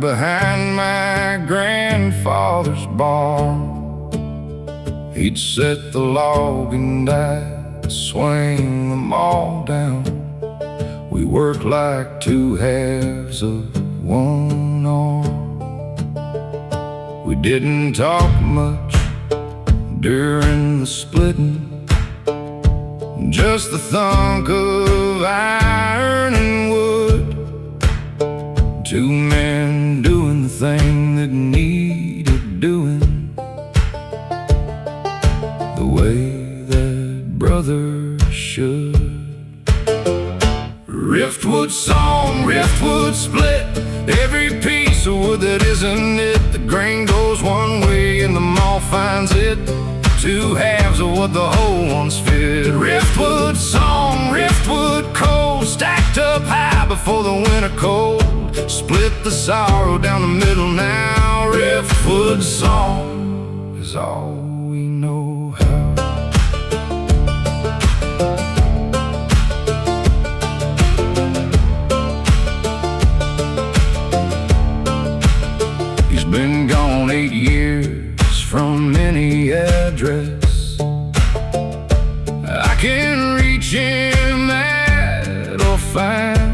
behind my grandfather's barn. He'd set the log and I'd swing them all down. We worked like two halves of one arm. We didn't talk much during the splitting, just the thunk of iron and wood. Two men doing the thing that needed doing, the way that brothers should. Riftwood song, riftwood split, every piece of wood that isn't it. The grain goes one way and the moth finds it, two halves of what the whole one's fit. Riftwood song, riftwood cold, stacked up high before the winter cold. Split the sorrow down the middle now. Riftwood song is all we know how. He's been gone 8 years from any address. I can reach him at or find.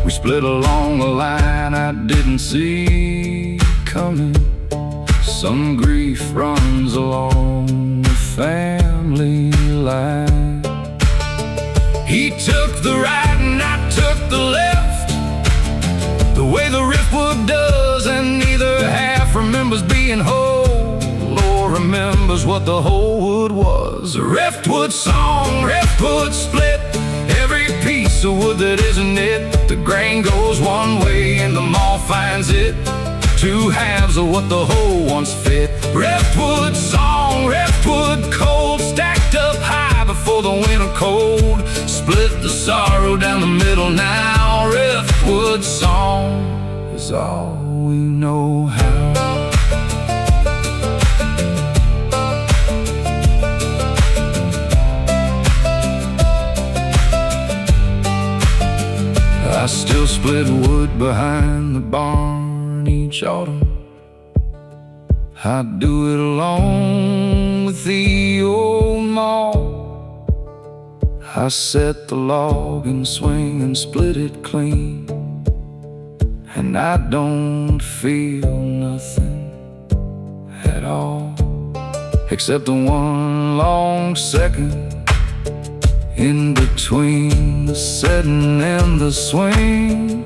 We split along a line I didn't see coming. Some grief runs along the family line. He took the right and I took the left, the way the riftwood does, and neither half remembers being whole or remembers what the whole wood was. A riftwood song, riftwood split, every piece of wood that isn't it. The grain goes one way and the moth finds it, two halves of what the whole one's fit. Riftwood song, riftwood cold, stacked up high before the winter cold. Split the sorrow down the middle now. Riftwood song is all we know how. I still split wood behind the barn each autumn. I'd do it along with the old maw. I set the log and swing and split it clean, and I don't feel nothing at all, except the one long second in between the setting and the swing,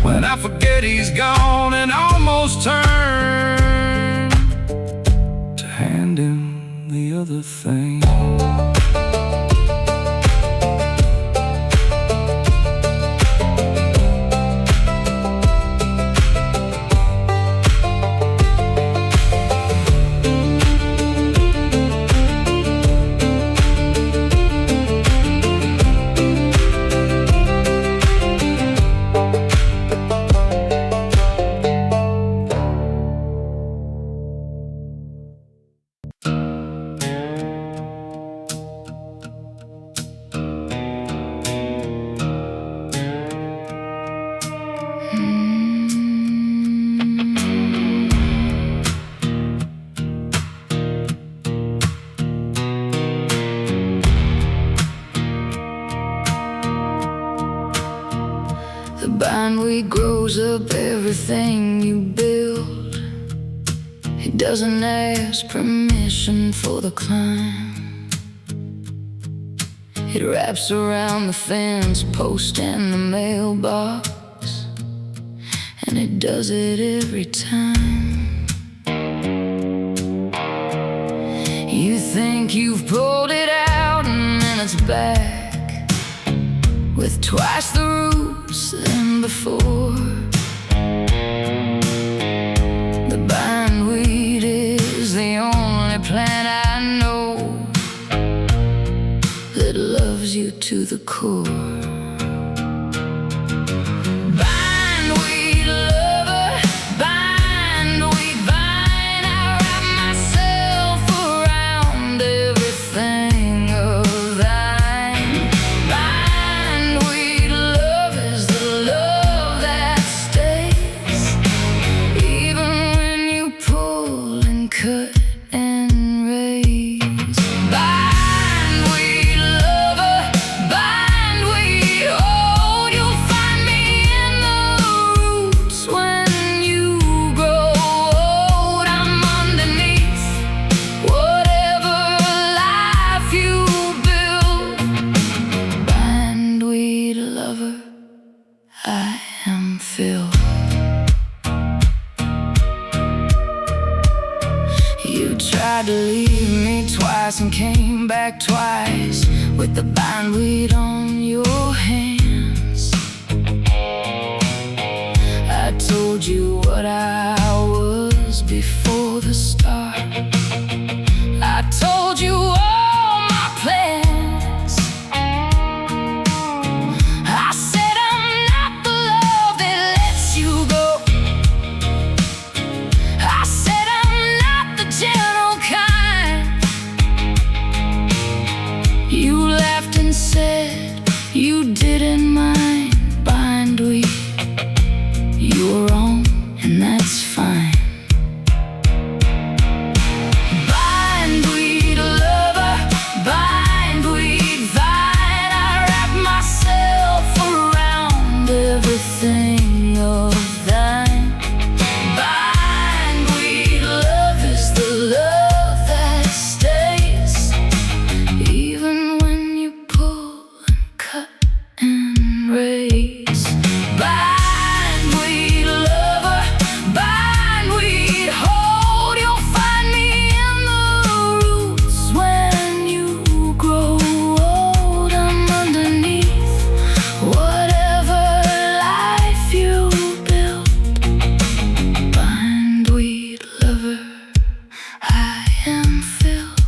when I forget he's gone and almost turn to hand him the other thing. The bindweed grows up everything you build. It doesn't ask permission for the climb. It wraps around the fence post and the mailbox, and it does it every time. You think you've pulled it out and then it's back with twice the roots than before. The bindweed is the only plant I know that loves you to the core. tried to leave me twice and came back twice with the bindweed on your hands. I told you what I was before the start. I told you all my plans. I said I'm not the love that lets you go. I said I'm not the gentle kind. You laughed and said you didn't mind bindweed. You were wrong, and that's fine. Bindweed lover, bindweed vine, I wrap myself around everything of thine. Bindweed love is the love that stays, even when you pull and cut and raise. Bindweed lover, bindweed hold, you'll find me in the roots when you grow old. I'm underneath whatever life you build. Bindweed lover, I am filled.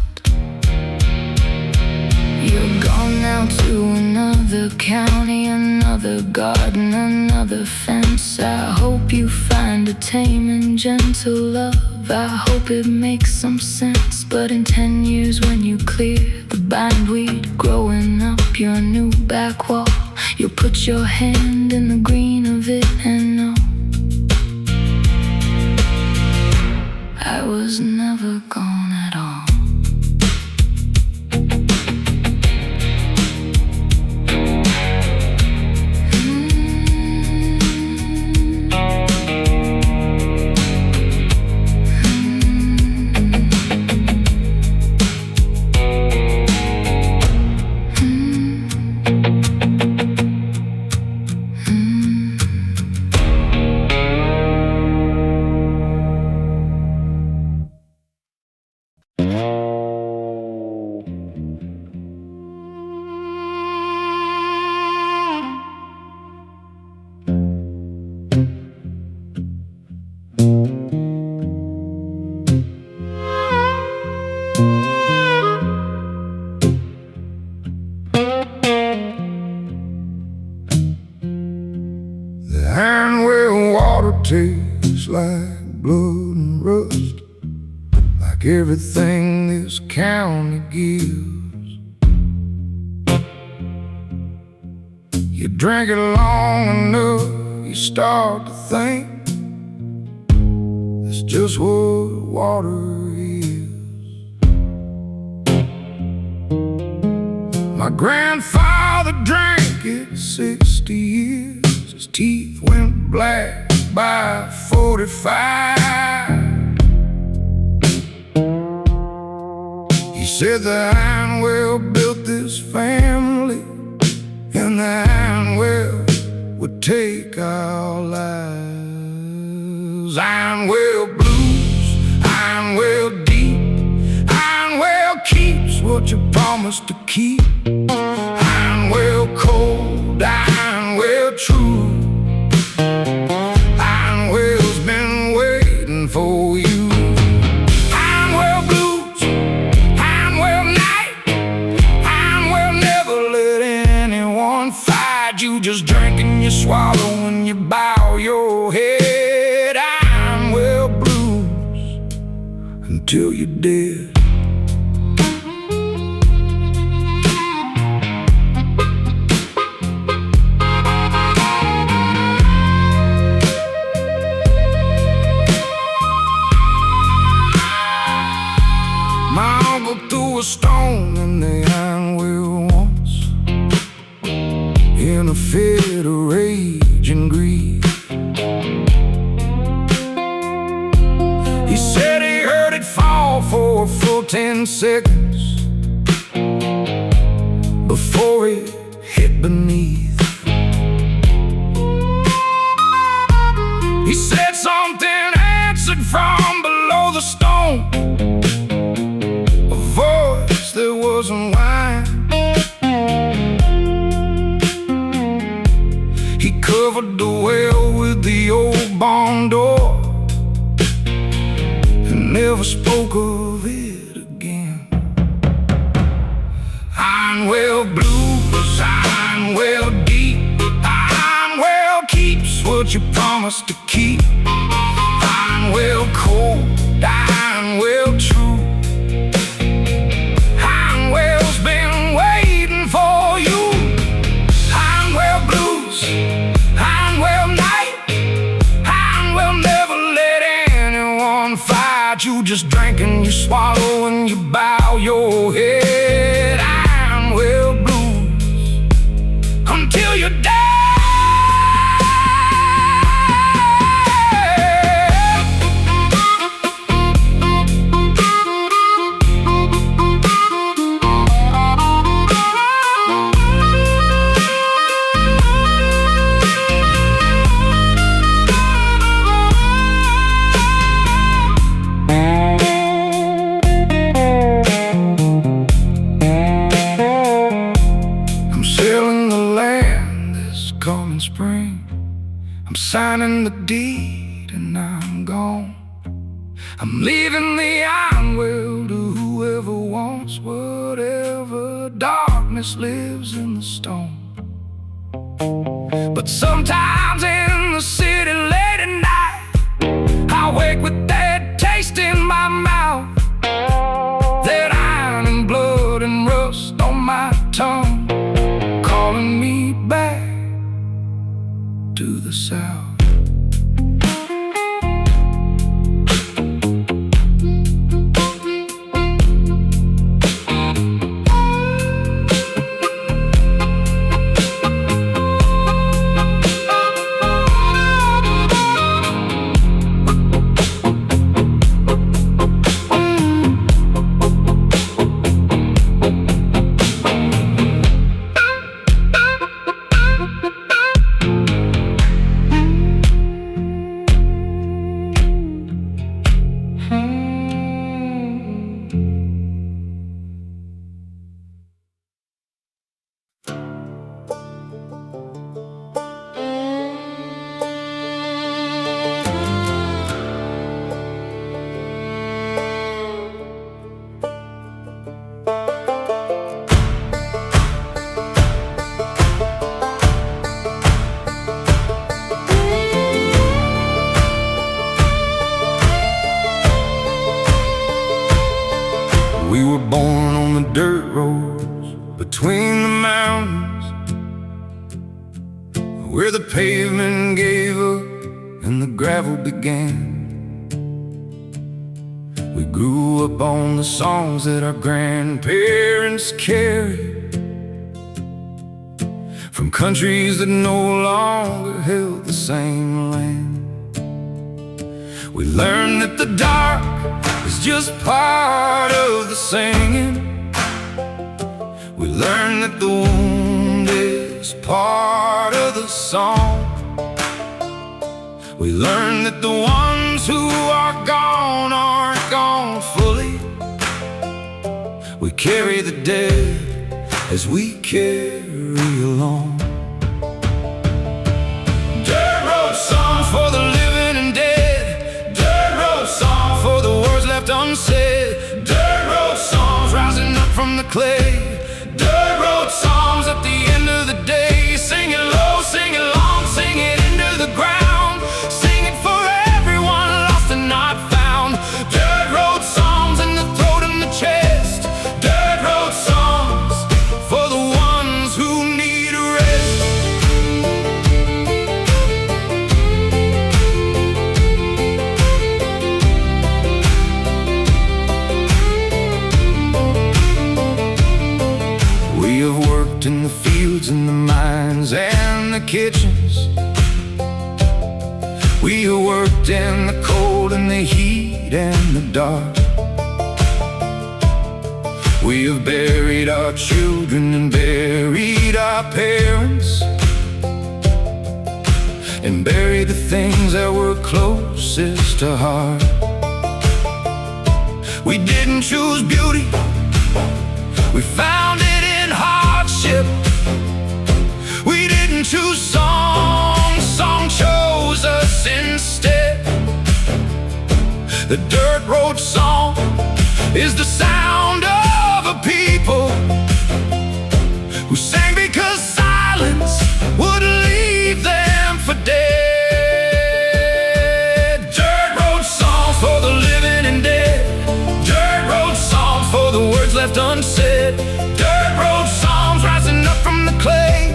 You're gone now to another county, another garden, another fence. I hope you find a tame and gentle love. I hope it makes some sense. But in 10 years when you clear the bindweed growing up your new back wall, you'll put your hand in the green of it and know I was never gone at all. The ironwell water tastes like blood and rust, like everything this county gives. You drink it long enough, you start to think that's just what water is. My grandfather drank it 60 years. His teeth went black by 45. He said the ironwell built this family, and the ironwell would take our lives. Ironwell blues, ironwell deep, ironwell keeps what you promised to keep. Ironwell cold, ironwell true. Ironwell's been waiting for you. Ironwell blues, ironwell night, ironwell never let anyone fight you. Just drink and you swallow and you bow your head. Ironwell blues until you're dead. Threw a stone in the ironwell once, in a fit of rage and grief. He said he heard it fall for a full 10 seconds before it hit beneath. He said something answered from below the stone. covered the well with the old barn door and never spoke of it again. Ironwell blues, ironwell deep. Ironwell keeps what you promised to keep. Ironwell cold, ironwell true. Ironwell's been waiting for you. Ironwell blues, ironwell night. Ironwell never let anyone fight you. Just drink and you swallow and you bow your head. Ironwell blues until you die. I'm signing the deed and I'm gone. I'm leaving the ironwell to whoever wants whatever darkness lives in the stone. But sometimes in the city late at night, I wake with that taste in my mouth, that iron and blood and rust on my tongue, calling me back to the south. We were born on the dirt roads between the mountains, where the pavement gave up and the gravel began. We grew up on the songs that our grandparents carried from countries that no longer held the same land. We learned that the dark is just part of the singing. We learned that the wound is part of the song. We learned that the ones who are gone aren't gone fully. We carry the dead as we carry along. Dirt road song for the living and dead. Dirt road song for the words left unsaid. Dirt road songs rising up from the clay. Dirt road songs at the end of the day. Sing it low, sing it long, sing it into the ground. Sing it for everyone lost and not found. Dirt road songs in the throat and the chest. Dirt road songs for the ones who need a rest. We have worked in the fields and the mines and the kitchens. We have worked in the cold and the heat and the dark. We have buried our children and buried our parents, and buried the things that were closest to heart. We didn't choose beauty, we found it in hardship. We didn't choose songs us instead. The dirt road song is the sound of a people who sang because silence would leave them for dead. Dirt road songs for the living and dead. Dirt road songs for the words left unsaid. Dirt road songs rising up from the clay.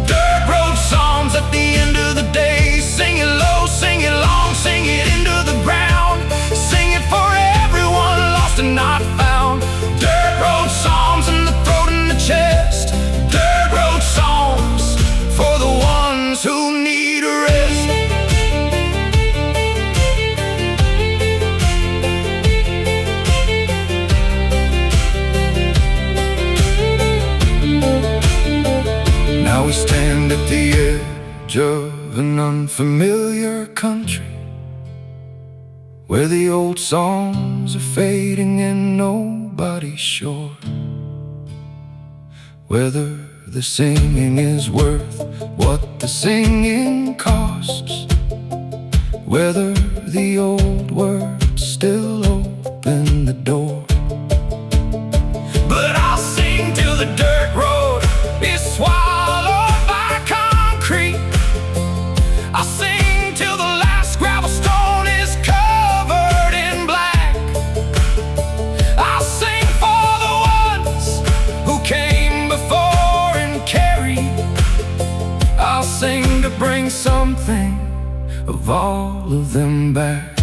Dirt road songs at the end of the day. Sing it low, sing it long, sing it into the ground. Sing it for everyone lost and not found. Dirt road songs in the throat and the chest. Dirt road songs for the ones who need a rest. Now we stand at the edge of an unfamiliar country, where the old songs are fading and nobody's sure whether the singing is worth what the singing costs, whether the old words still open the door. But I'll sing till the dirt road is swallowed by concrete. I'll sing till the last gravel stone is covered in black. I'll sing for the ones who came before and carried. I'll sing to bring something of all of them back.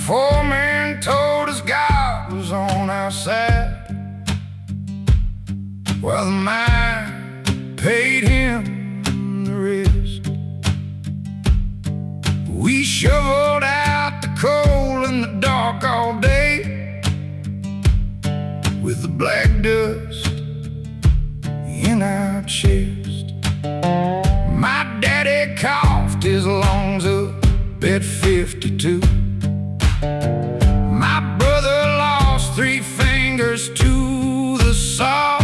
Foreman told us God was on our side, while the mine paid him the rest. We shoveled out the coal in the dark all day, with the black dust in our chest. My daddy coughed his lungs up at 52. My brother lost 3 fingers to the saw.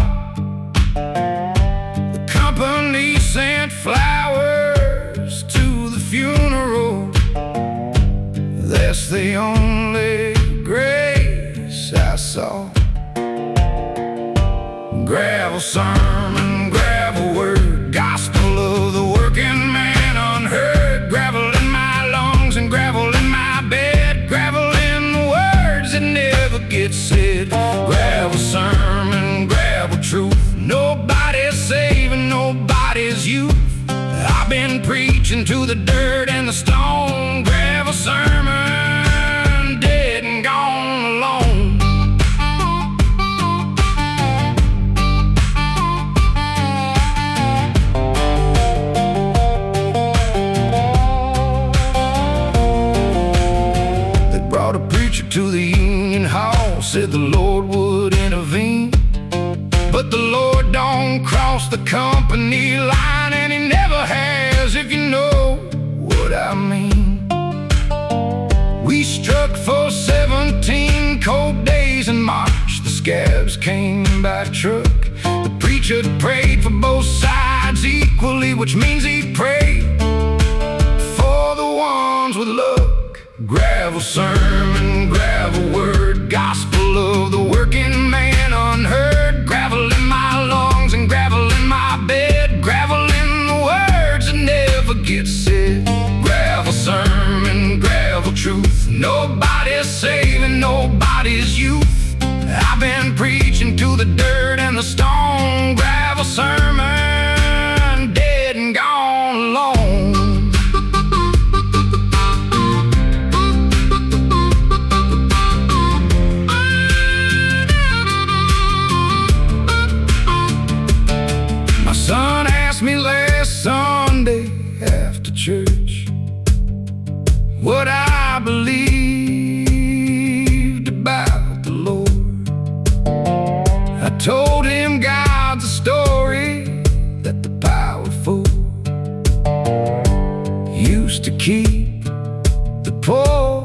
The company sent flowers to the funeral. That's the only grace I saw. Gravel sermon, gravel word, gospel of the working man unheard. Gravel in my lungs and gravel in my bed. Gravel in the words that never get said. Gravel sermon, gravel truth. Nobody's saving nobody's youth. I've been preaching to the dirt and the stone. Gravel sermon, dead and gone alone. They brought a preacher to the union hall, said the Lord would intervene. But the Lord don't cross the company line, and he never has, if you know what I mean. We struck for 17 cold days in March. The scabs came by truck. The preacher prayed for both sides equally, which means he prayed for the ones with luck. Gravel sermon, gravel word, gospel of the working man unheard. Gravel in my lungs and gravel in my bed. Gravel in the words that never get said. Gravel sermon, gravel truth. Nobody's saving nobody's youth. told him God's a story that the powerful used to keep the poor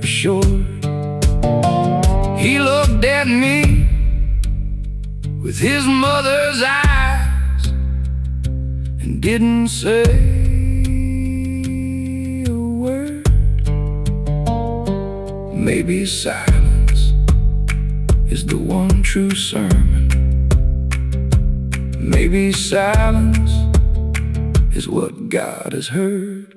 short. He looked at me with his mother's eyes and didn't say a word. Maybe silence is the one true sermon. Maybe silence is what God has heard.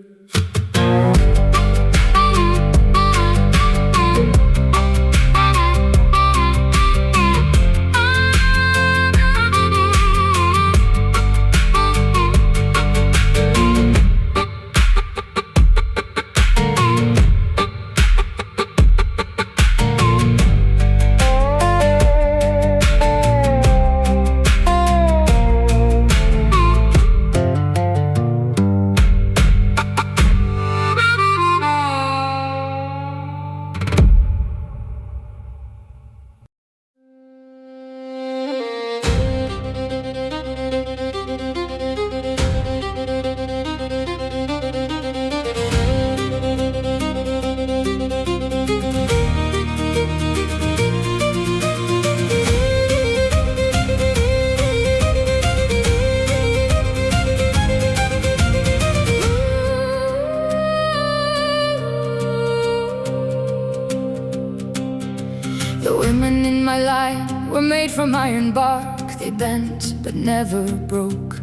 The women in my line were made from ironbark. They bent but never broke.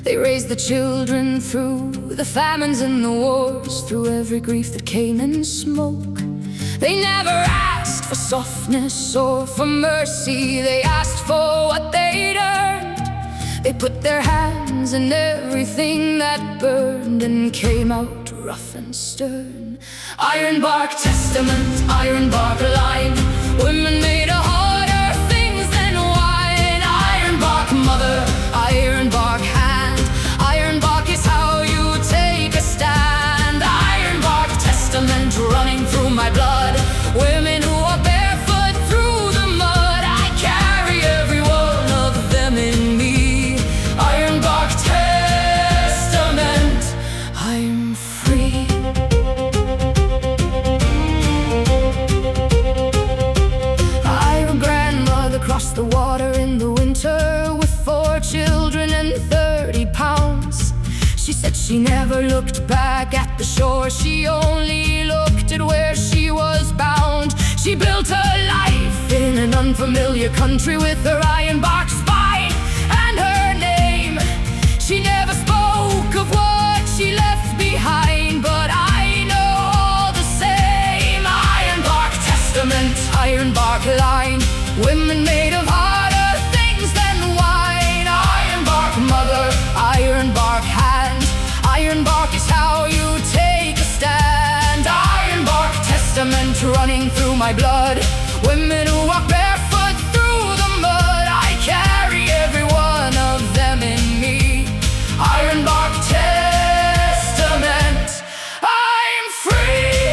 They raised the children through the famines and the wars, through every grief that came in smoke. They never asked for softness or for mercy. They asked for what they'd earned. They put their hands in everything that burned and came out rough and stern. Ironbark testament, ironbark line. Women made of harder things than wine. Ironbark mother, ironbark hand. Ironbark is how you take a stand. Ironbark testament running through my blood. Women who are barefoot through the mud. I carry every one of them in me. Ironbark testament, I'm free. Crossed the water in the winter with 4 children and 30 pounds. She said she never looked back at the shore. She only looked at where she was bound. She built her life in an unfamiliar country with her ironbark spine and her name. She never spoke of what she left behind, but I know all the same. Ironbark testament, ironbark line. Women made of harder things than wine. Ironbark mother, ironbark hand. Ironbark is how you take a stand. Ironbark testament running through my blood. Women who walk barefoot through the mud. I carry every one of them in me. Ironbark testament, I'm free.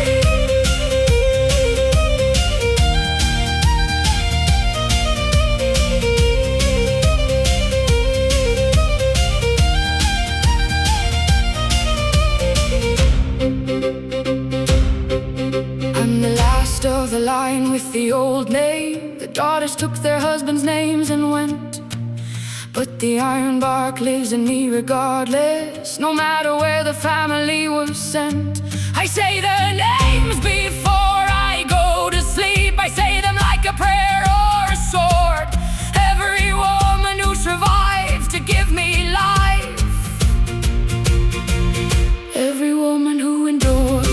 Of the line with the old name. The daughters took their husbands' names and went, but the ironbark lives in me regardless, no matter where the family was sent. I say their names before I go to sleep. I say them like a prayer or a sword. Every woman who survived to give me life, every woman who endured.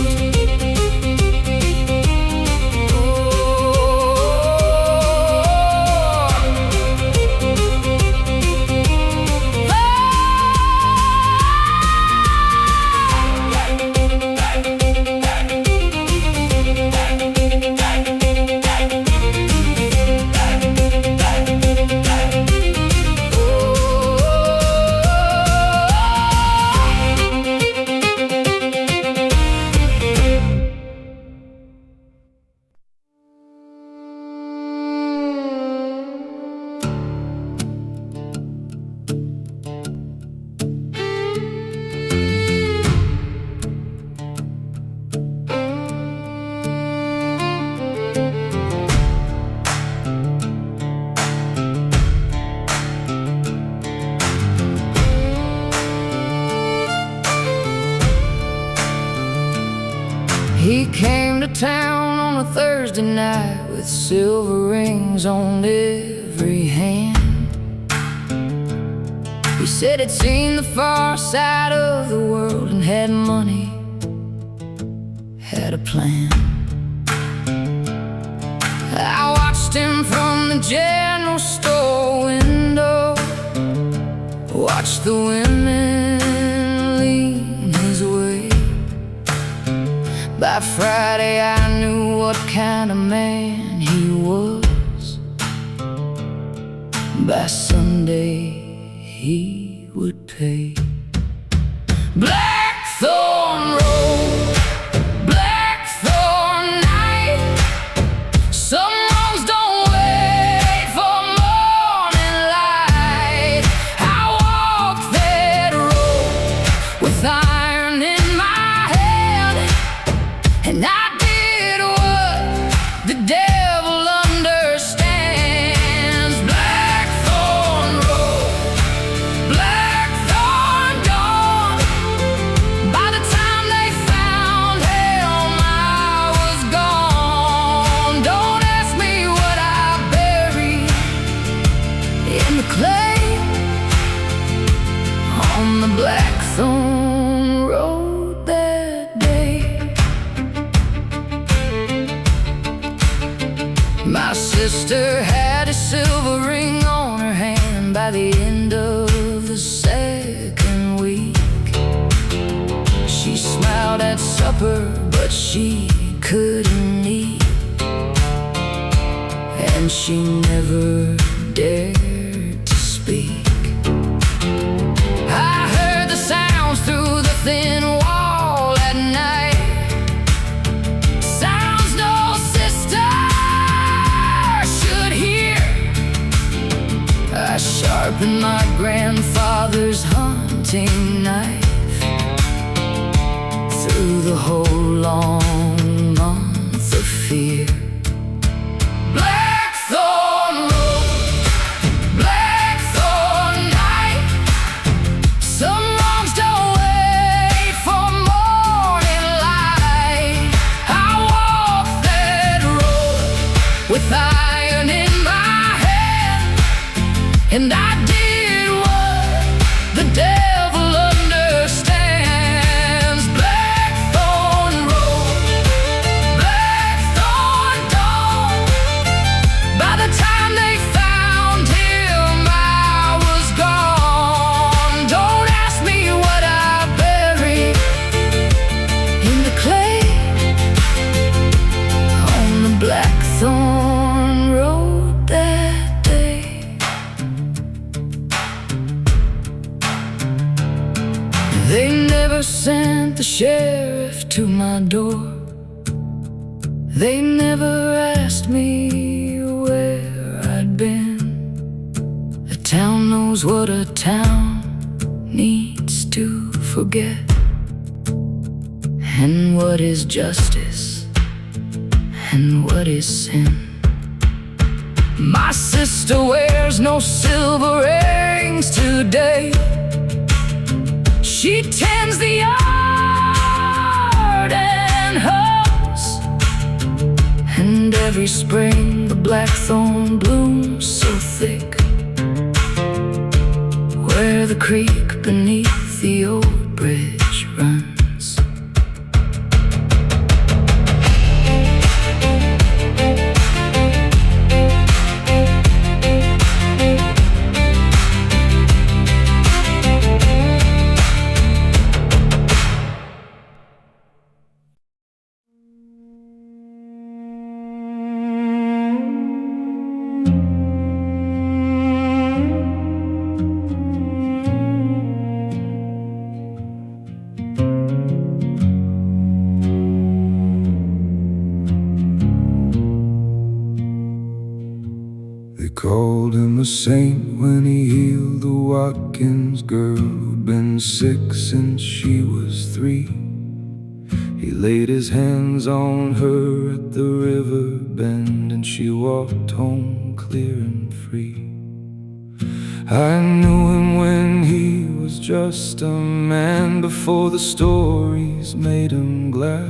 He came to town on a Thursday night with silver rings on every hand. He said he'd seen the far side of the world and had money, had a plan. I watched him from the general store window, watched the women lean his way. By Friday I knew what kind of man he was. By Sunday he would pay. Blackthorn road, blackthorn night. Some roads don't wait for morning light. I walked that road with iron in my hand, and I did what the devil understands. Blackthorn road, blackthorn dawn. By the time they found him, I was gone. Don't ask me what I buried in the clay on the blackthorn road that day. My sister had a silver ring on her hand by the end of the second week. She smiled at supper, but she couldn't eat, and she never dared to speak. I heard the sounds through the thin wall at night, sounds no sister should hear. I sharpened my grandfather's hunting knife through the whole long month of fear. Blackthorn road, blackthorn night. Some wrongs don't wait for morning light. I walked that road with iron in my hand, and I did what the devil understands. Blackthorn road, blackthorn dawn. By the time they found him, I was gone. Don't ask me what I buried in the clay on the blackthorn road that day. They never sent the sheriff to my door. They never asked me where I'd been. A town knows what a town needs to forget, and what is justice and what is sin. My sister wears no silver rings today. She tends the yard and hoes, and every spring the blackthorn blooms so thick where the creek beneath the old bridge runs. They called him a saint when he healed the Watkins girl who'd been sick since she was 3. He laid his hands on her at the river bend, and she walked home clear and free. I knew him when he was just a man, before the stories made him glass.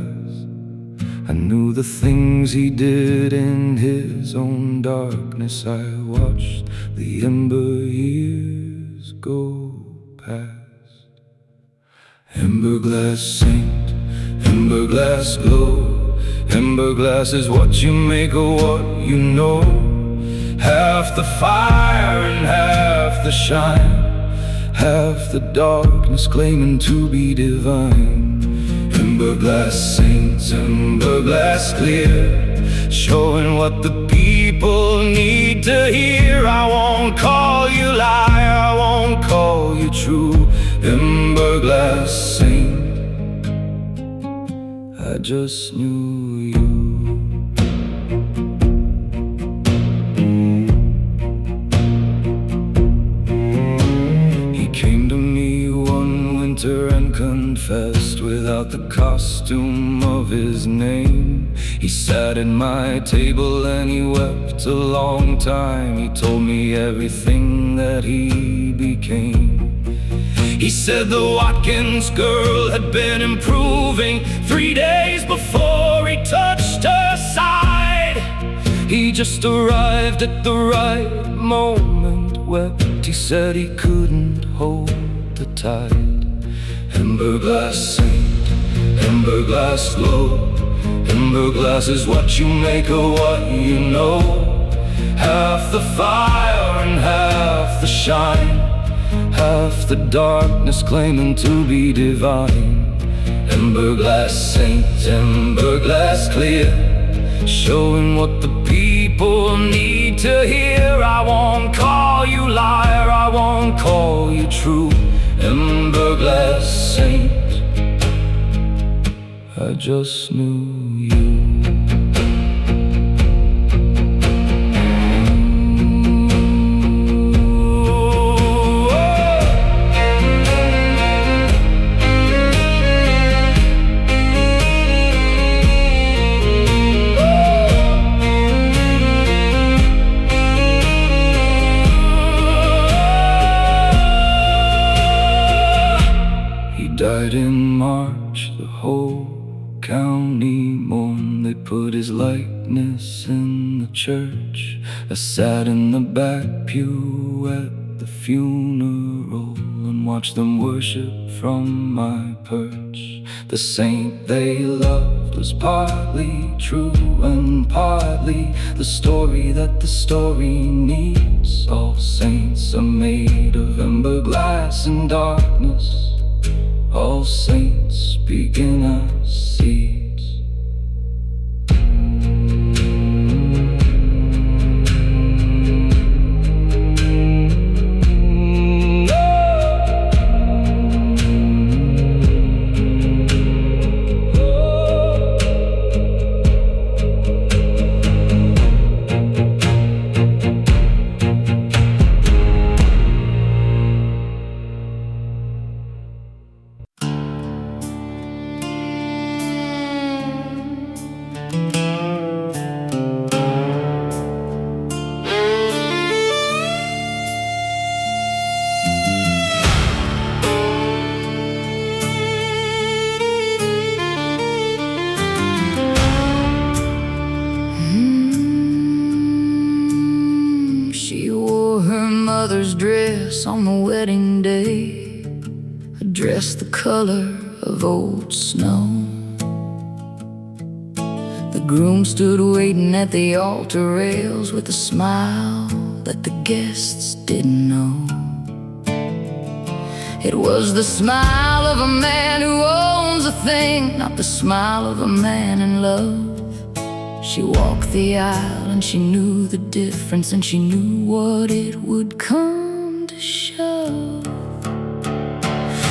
I knew the things he did in his own darkness. I watched the ember years go past. Emberglass saint, emberglass glow. Emberglass is what you make of what you know. Half the fire and half the shine, half the darkness claiming to be divine. Emberglass saints, emberglass clear, showing what the people need to hear. I won't call you liar, I won't call you true. Emberglass saint, I just knew you. He came to me one winter and confessed without the costume of his name. He sat at my table and he wept a long time. He told me everything that he became. He said the Watkins girl had been improving 3 days before he touched her side. He just arrived at the right moment, wept. He said he couldn't hold the tide. Emberglass saint, emberglass glow. Emberglass is what you make of what you know. Half the fire and half the shine, half the darkness claiming to be divine. Emberglass saint, emberglass clear, showing what the people need to hear. I won't call you liar, I won't call you true. Emberglass saint, I just knew you. Died in March, the whole county mourned. They put his likeness in the church. I sat in the back pew at the funeral and watched them worship from my perch. The saint they loved was partly true and partly the story that the story needs. All saints are made of emberglass and darkness. All saints begin as seeds. Mother's dress on the wedding day, a dress the color of old snow. The groom stood waiting at the altar rails with a smile that the guests didn't know. It was the smile of a man who owns a thing, not the smile of a man in love. She walked the aisle and she knew the difference, and she knew what it would come to show.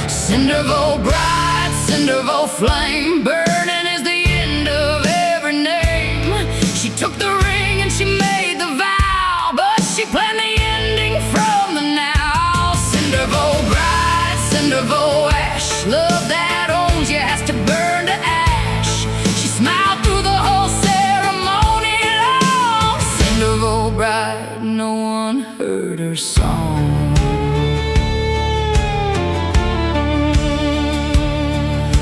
Cindervow bride, cindervow flame, burning is the end of every name. She took the ring and she made the vow, but she planned the ending from the now. Cindervow bride, cindervow ash, love that owns you has to burn to ash. She smiled through the whole ceremony long. Cindervow bride, no one heard her song.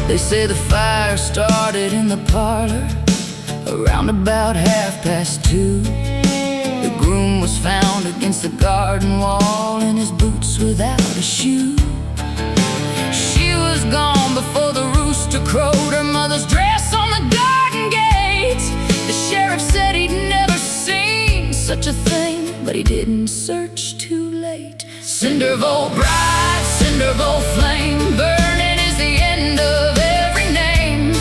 They say the fire started in the parlor, Around about 2:30, the groom was found against the garden wall in his boots without a shoe. She was gone before the rooster crowed, her mother's dress on the garden gate. The sheriff said he'd never seen such a thing, but he didn't search too late. Cindervow bride, cindervow flame, burning is the end of every name.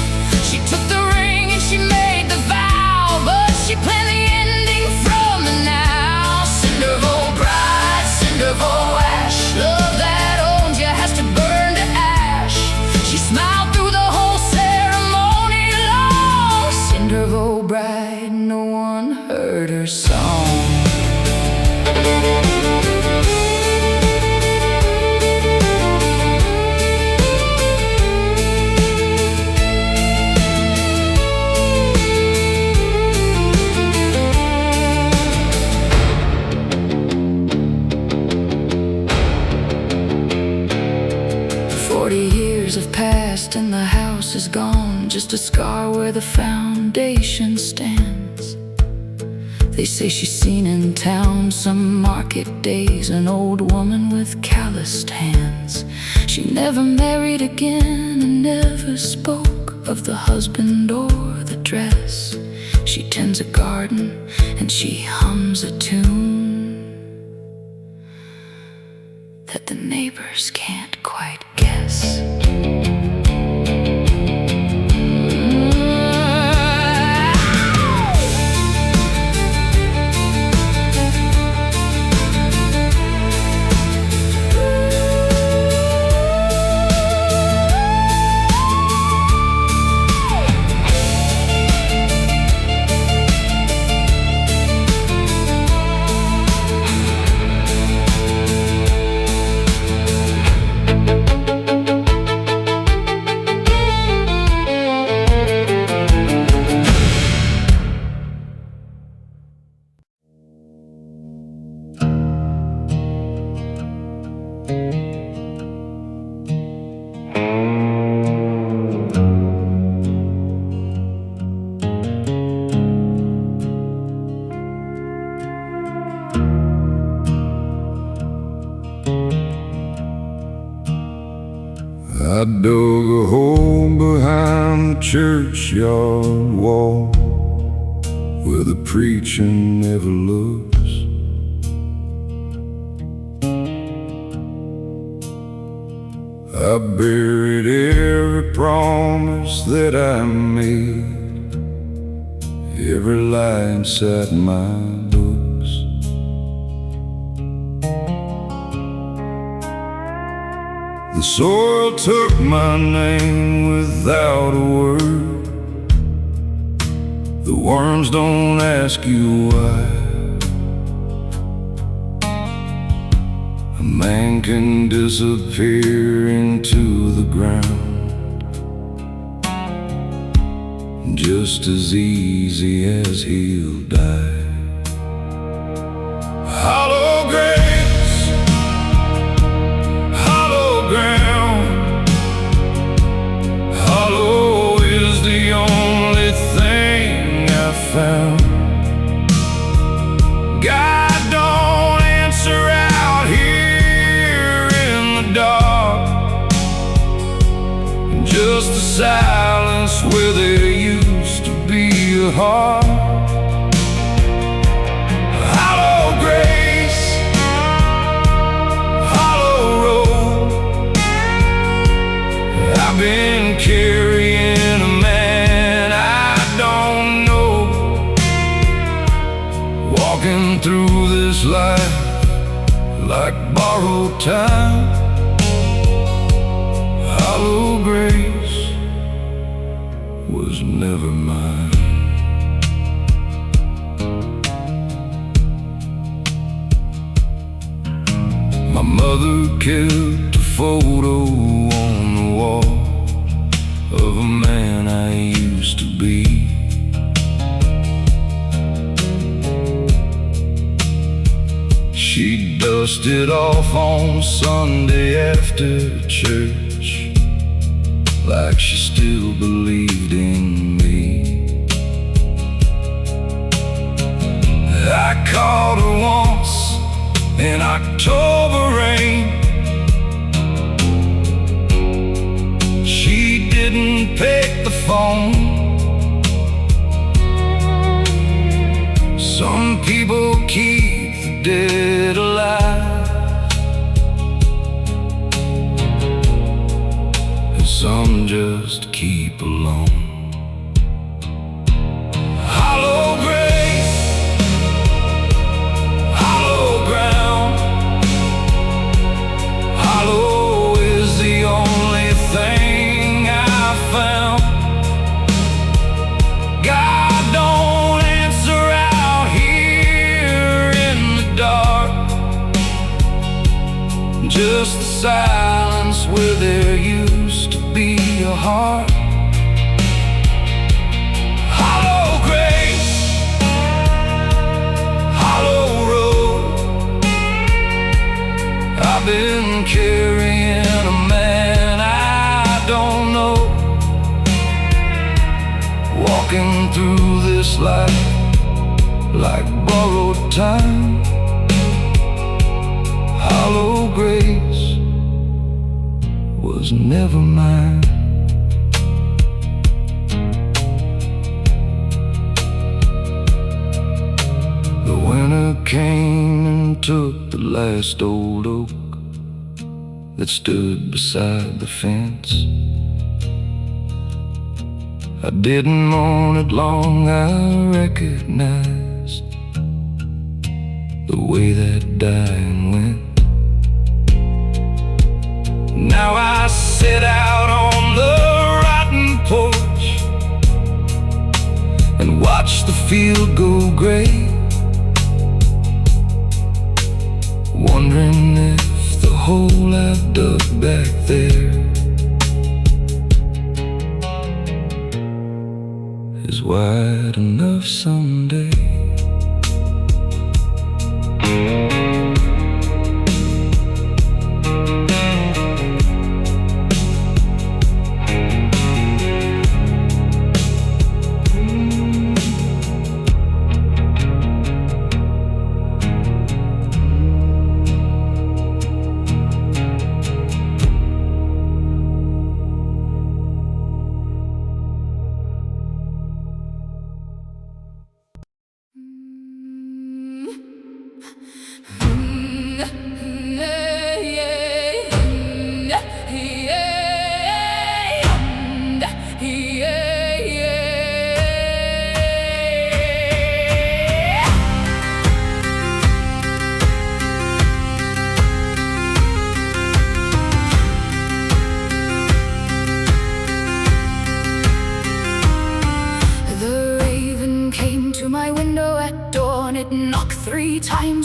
She took the ring and she made the vow, but she planned the ending from the now. Cindervow bride, cindervow ash, love that owns you has to burn to ash. She smiled through the whole ceremony long. Cindervow bride, no one heard her song. 40 years have passed and the house is gone, just a scar where the foundation stands. They say she's seen in town some market days, an old woman with calloused hands. She never married again and never spoke of the husband or the dress. She tends a garden and she hums a tune that the neighbors can't quite guess. I dug a hole behind the churchyard wall where the preacher never looks. I buried every promise that I made, every lie inside my books. The soil took my name without a word. The worms don't ask you why. A man can disappear into the ground just as easy as he'll die. Hollow graves, hollow ground, hollow is the only thing I found. God don't answer out here in the dark, just the silence where there used to be a heart. Hollow grace, hollow road, I've been carrying a man I don't know, walking through this life like borrowed time. Hollow grace was never mine. My mother kept a photo on the wall of a man I used to be. She dusted off on Sunday after church like she still believed in me. I called her once in October rain. She didn't pick the phone. Some people keep the dead alive, and some just keep alone. Hollow grace, hollow ground. Hollow is the only thing I found. God don't answer out here in the dark, just the silence where there used to be a heart. Hollow grace, hollow road. I've been carrying a man I don't know, walking through this life like borrowed time. Hollow grace was never mine. The winter came and took the last old oak that stood beside the fence. I didn't mourn it long, I recognized the way that dying went. Now I sit out on the rotten porch and watch the field go gray, wondering if the hole I've dug back there is wide enough someday.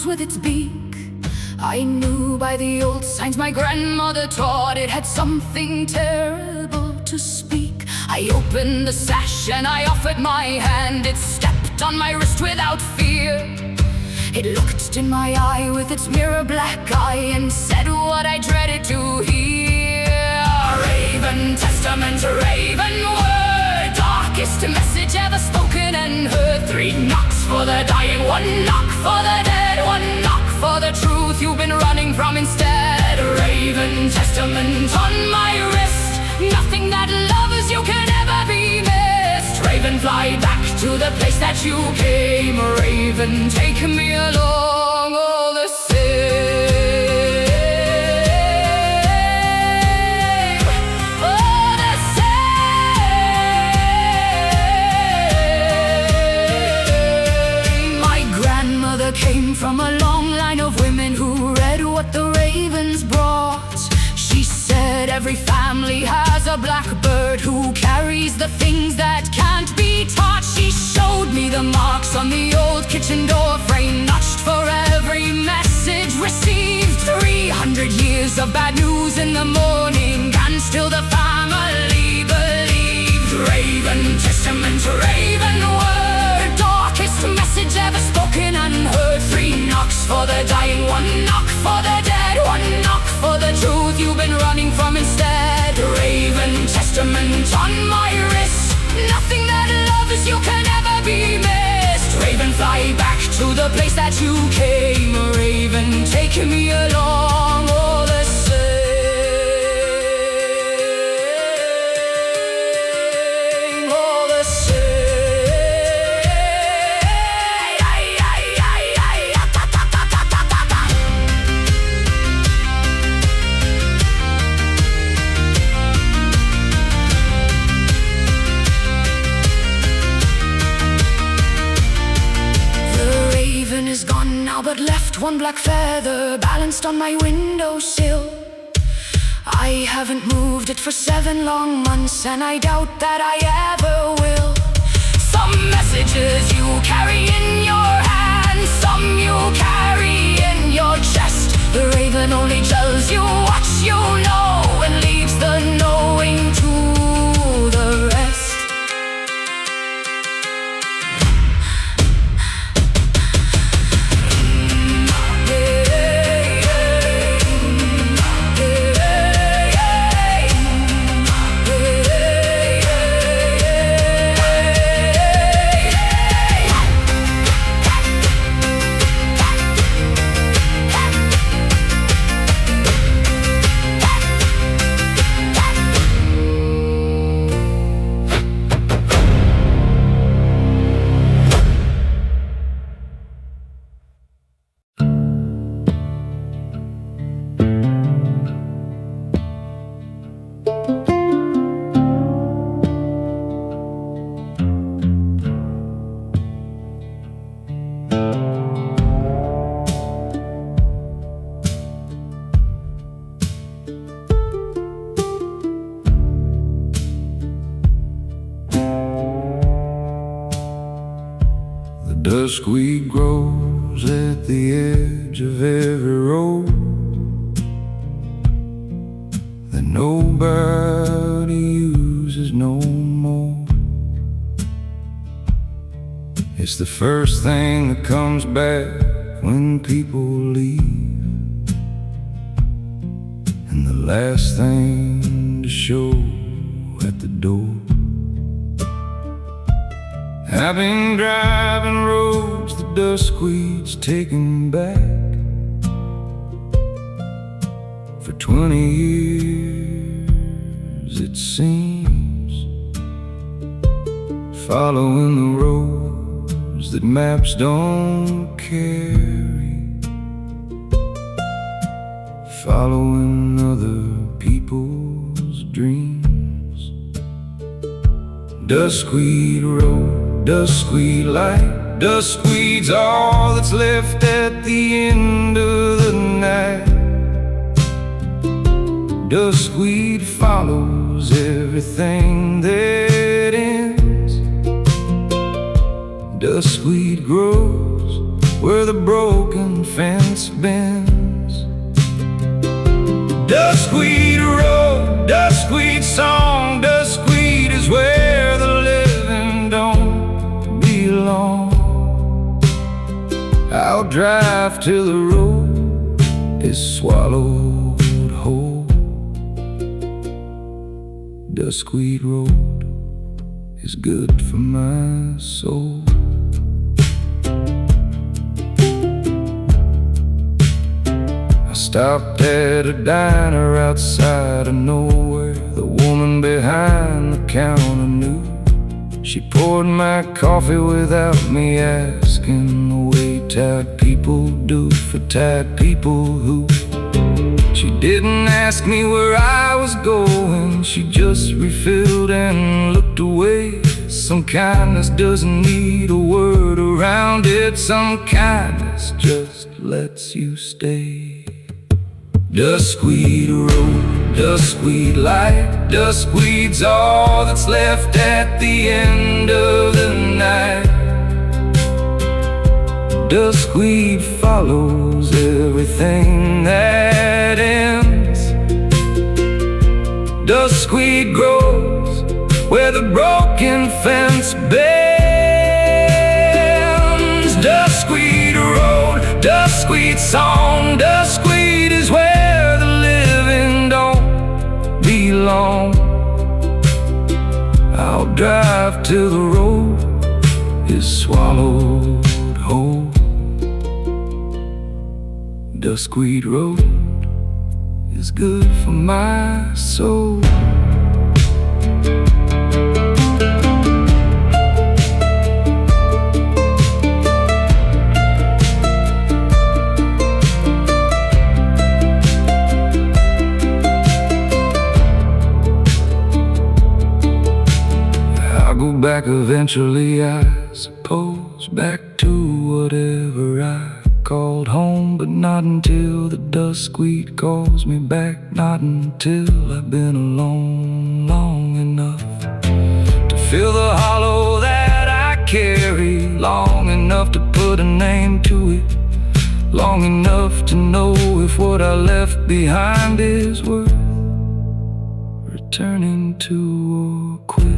With its beak, I knew by the old signs my grandmother taught it had something terrible to speak. I opened the sash and I offered my hand. It stepped on my wrist without fear. It looked in my eye with its mirror black eye and said what I dreaded to hear. Raven testament, raven word, darkest message ever spoken and heard. 3 knocks for the dying, 1 knock for the dead, 1 knock for the truth you've been running from instead. Raven testament on my wrist, nothing that loves you can ever be missed. Raven, fly back to the place that you came. Raven, take me along all the same. All the same. My grandmother came from a long line of women who read what the ravens brought. She said every family has a blackbird who carries the things that can't be taught. She showed me the marks on the old kitchen door frame, notched for every message received. 300 years of bad news in the morning, and still the family believed. Raven testament, raven word, darkest message ever spoken and heard. 3 knocks for the dying, 1 knock for the dead, 1 knock for the truth you've been running from instead. Raven testament on my wrist, nothing that loves you can ever be missed. Raven, fly back to the place that you came. Raven, take me along all the same, all the same. Is gone now, but left one black feather balanced on my windowsill. I haven't moved it for 7 long months, and I doubt that I ever will. Some messages you carry in your hand, some you carry in your chest. The raven only tells you what you know and leaves the knowing to the rest. Duskweed grows at the edge of every road that nobody uses no more. It's the first thing that comes back when people leave, and the last thing to show at the door. I've been driving roads the duskweed's taken back for 20 years, it seems, following the roads that maps don't carry, following other people's dreams. Duskweed road, duskweed light, duskweed's all that's left at the end of the night. Duskweed follows everything that ends. Duskweed grows where the broken fence bends. Duskweed road, duskweed song, duskweed is where the living don't belong. I'll drive till the road is swallowed whole. Duskweed road is good for my soul. I stopped at a diner outside of nowhere. The woman behind the counter knew. She poured my coffee without me asking, the way tired people do for tired people who. She didn't ask me where I was going, she just refilled and looked away. Some kindness doesn't need a word around it. Some kindness just lets you stay. Duskweed road, duskweed light, duskweed's all that's left at the end of the night. Duskweed follows everything that ends. Duskweed grows where the broken fence bends. Duskweed road, duskweed song, duskweed is where the living don't belong. I'll drive till the road is swallowed whole. Duskweed road is good for my soul. I'll go back eventually, I suppose, back to whatever I called home, but not until the duskweed calls me back. Not until I've been alone long enough to feel the hollow that I carry, long enough to put a name to it, long enough to know if what I left behind is worth returning to or quit.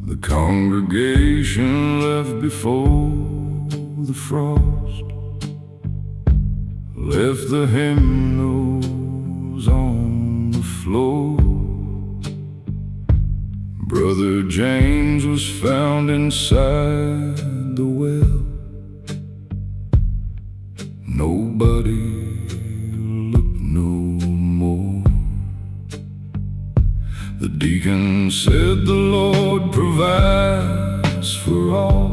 The congregation left before the frost, left the hymnals on the floor. Brother James was found inside the well. Nobody looked no more. The deacon said the Lord provides for all.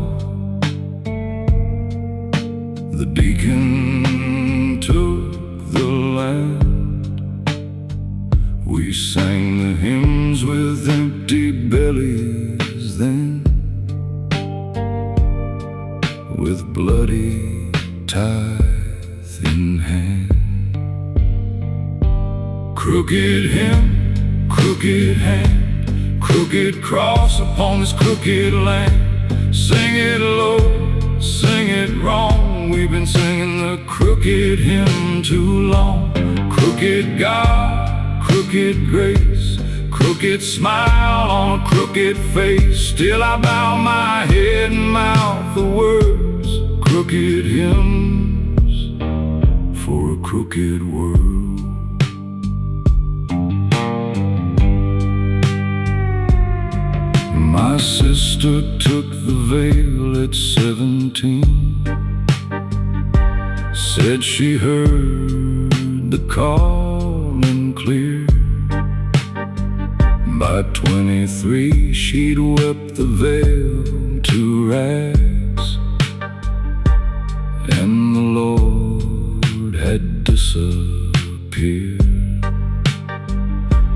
The deacon took the land. We sang the hymns with empty bellies then, with bloody tithe in hand. Crooked hymn, crooked hand, crooked cross upon this crooked land. Sing it low, sing it wrong. We've been singing the crooked hymn too long. Crooked God, crooked grace, crooked smile on a crooked face. Still I bow my head and mouth the words, crooked hymns for a crooked world. My sister took the veil at 17. Said she heard the calling clear. By 23 she'd wept the veil to rags, and the Lord had disappeared.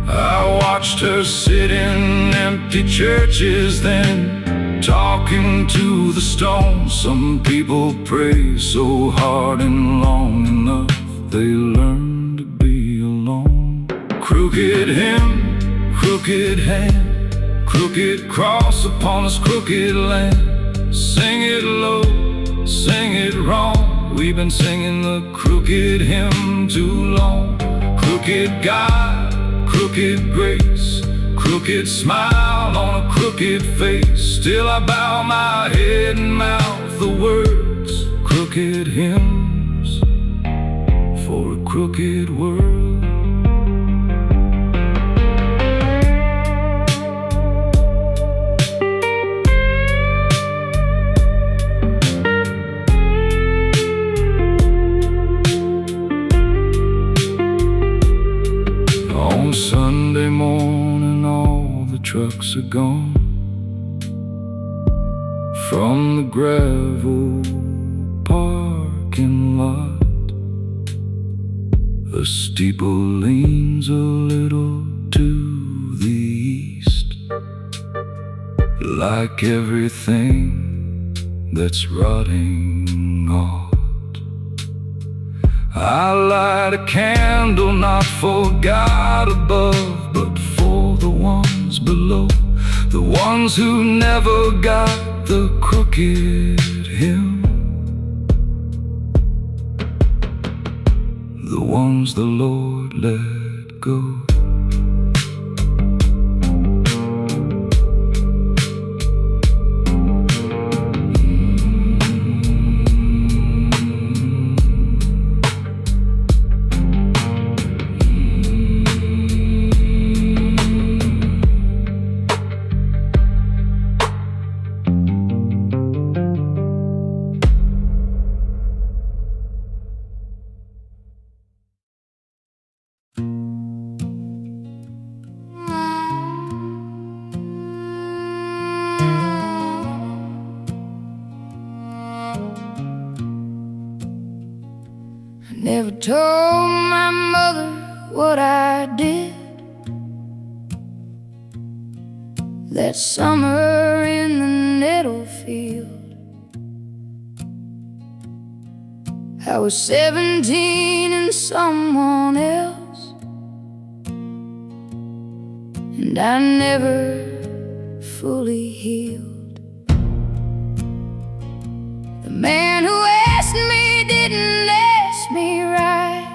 I watched her sit in empty churches then, talking to the stones. Some people pray so hard and long enough they learn to be alone. Crooked hymn, crooked hand, crooked cross upon this crooked land. Sing it low, sing it wrong. We've been singing the crooked hymn too long. Crooked God, crooked grace, crooked smile on a crooked face. Still I bow my head and mouth the words, crooked hymns for a crooked world. On Sunday morning all the trucks are gone from the gravel parking lot. A steeple leans a little to the east, like everything that's rotting out. I light a candle not for God above, but for the ones below, the ones who never got the crooked hymn, the ones the Lord let go. Never told my mother what I did that summer in the nettle field. I was 17 and someone else, and I never fully healed. The man who asked me didn't ask me right.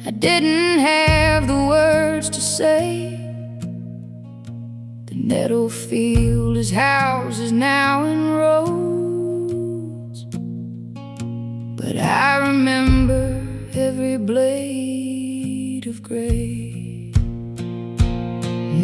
I didn't have the words to say. The nettle field is houses now in rows, but I remember every blade of gray.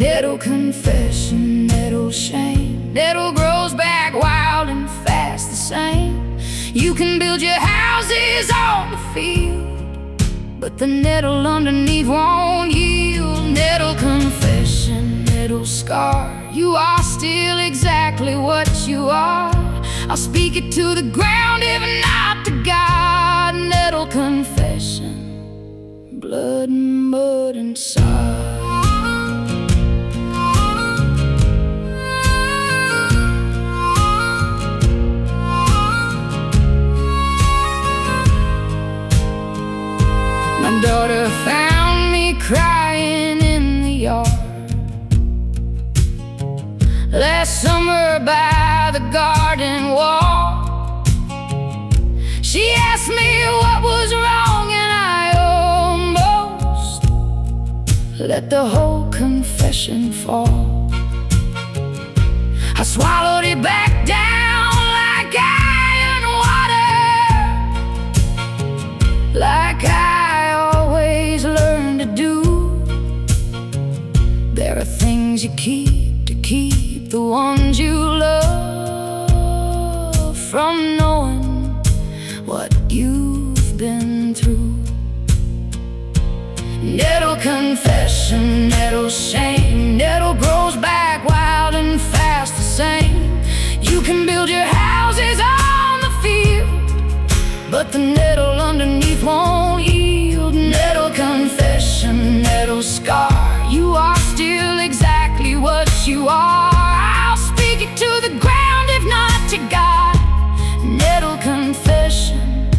Nettle confession, nettle shame, nettle grows back wild and fast the same. You can build your houses on the field, but the nettle underneath won't yield. Nettle confession, nettle scar, you are still exactly what you are. I'll speak it to the ground if not to God. Nettle confession, blood and mud and sod. My daughter found me crying in the yard last summer by the garden wall. She asked me what was wrong, and I almost let the whole confession fall. I swallowed it back down like iron water, like I always learned to do. There are things you keep to keep the ones you love from knowing what you've been through. Nettle confession, nettle shame, nettle grows back wild and fast the same. You can build your houses on the field, but the nettle underneath won't yield. Nettle confession, nettle scar, you are still exactly what you are. I'll speak it to the ground if not to God. Nettle confession,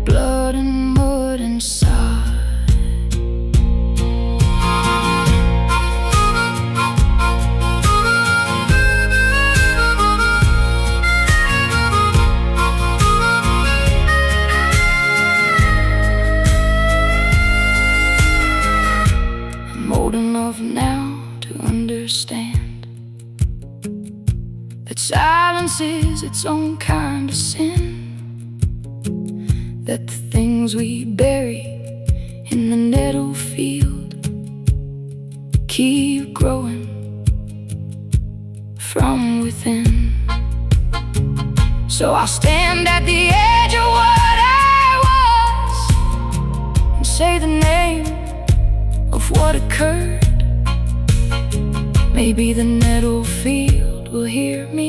blood and mud and sod. I'm old enough now to understand that silence is its own kind of sin, that the things we bury in the nettle field keep growing from within. So I'll stand at the edge of what I was and say the name of what occurred. Maybe the nettle field will hear me